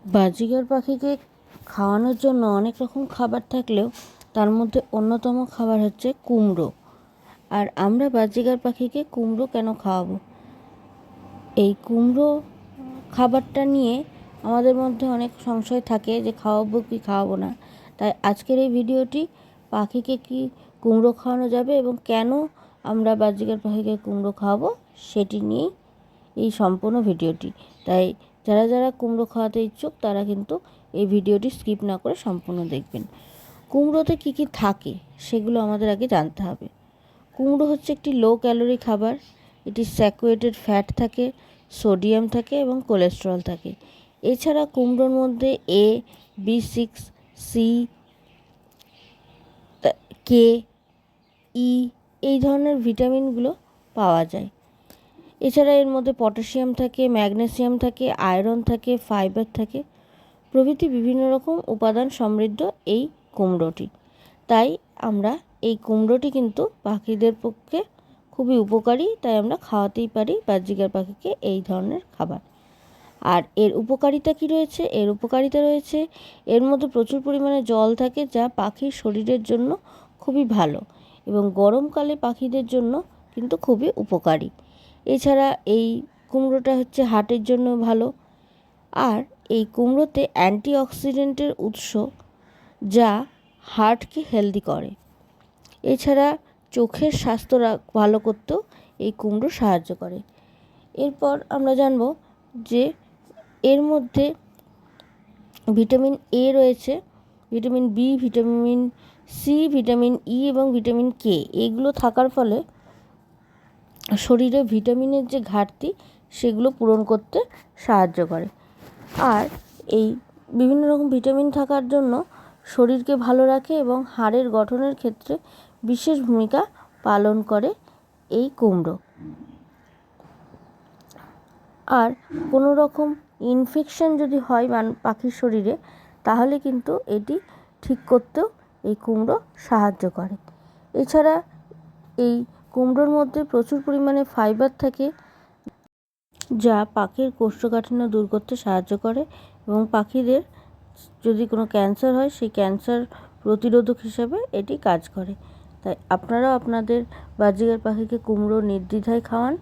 বাজিগার পাখিকে খাওয়ানোর জন্য অনেক রকম খাবার থাকলেও তার মধ্যে অন্যতম খাবার হচ্ছে কুমড়ো। আর আমরা বাজিগার পাখিকে কুমড়ো কেন খাওয়াবো? এই কুমড়ো খাবারটা নিয়ে আমাদের মধ্যে অনেক সংশয় থাকে যে খাওয়াবো কি খাওয়াবো না। তাই আজকের এই ভিডিওটি পাখিকে কি কুমড়ো খাওয়ানো যাবে এবং কেন আমরা বাজিগার পাখিকে কুমড়ো খাওয়াবো সেটি নিয়েই এই সম্পূর্ণ ভিডিওটি। তাই যারা যারা কুমড়ো খাওয়াতে ইচ্ছুক তারা কিন্তু এই ভিডিওটি স্কিপ না করে সম্পূর্ণ দেখবেন। কুমড়োতে কী কী থাকে সেগুলো আমাদের আগে জানতে হবে। কুমড়ো হচ্ছে একটি লো ক্যালোরি খাবার। এটি স্যাচুরেটেড ফ্যাট থাকে, সোডিয়াম থাকে এবং কোলেস্টেরল থাকে। এছাড়া কুমড়োর মধ্যে A, B6, C, K, E এই ধরনের ভিটামিনগুলো পাওয়া যায়। এছাড়া এর মধ্যে পটাশিয়াম থাকে, ম্যাগনেসিয়াম থাকে, আয়রন থাকে, ফাইবার থাকে প্রভৃতি বিভিন্ন রকম উপাদান সমৃদ্ধ এই কুমড়োটি। তাই আমরা এই কুমড়োটি কিন্তু পাখিদের পক্ষে খুবই উপকারী, তাই আমরা খাওয়াতেই পারি বাজিগার পাখিকে এই ধরনের খাবার। আর এর উপকারিতা কী রয়েছে? এর উপকারিতা রয়েছে এর মধ্যে প্রচুর পরিমাণে জল থাকে, যা পাখির শরীরের জন্য খুবই ভালো এবং গরমকালে পাখিদের জন্য কিন্তু খুবই উপকারী। এছাড়া এই কুমড়োটা হচ্ছে হার্টের জন্য ভালো। আর এই কুমড়োতে অ্যান্টিঅক্সিডেন্টের উৎস, যা হার্টকে হেলদি করে। এছাড়া চোখের স্বাস্থ্য ভালো করতেও এই কুমড়ো সাহায্য করে। এরপর আমরা জানব যে এর মধ্যে ভিটামিন A রয়েছে, vitamin B, vitamin C, vitamin E এবং ভিটামিন K। এগুলো থাকার ফলে শরীরে ভিটামিনের যে ঘাটতি সেগুলো পূরণ করতে সাহায্য করে। আর এই বিভিন্ন রকম ভিটামিন থাকার জন্য শরীরকে ভালো রাখে এবং হাড়ের গঠনের ক্ষেত্রে বিশেষ ভূমিকা পালন করে এই কুমড়ো। আর কোনো রকম ইনফেকশন যদি হয় পাখির শরীরে, তাহলে কিন্তু এটি ঠিক করতেও এই কুমড়ো সাহায্য করে। এছাড়া এই কুমড়োর মধ্যে প্রচুর পরিমাণে ফাইবার থাকে, যা পাখির কোষ্ঠকাঠিন্য দূর করতে সাহায্য করে এবং পাখিদের যদি কোনো ক্যান্সার হয় সেই ক্যান্সার প্রতিরোধক হিসেবে এটি কাজ করে। তাই আপনারাও আপনাদের বাজিগার পাখিকে কুমড়ো নির্দ্বিধায় খাওয়ান।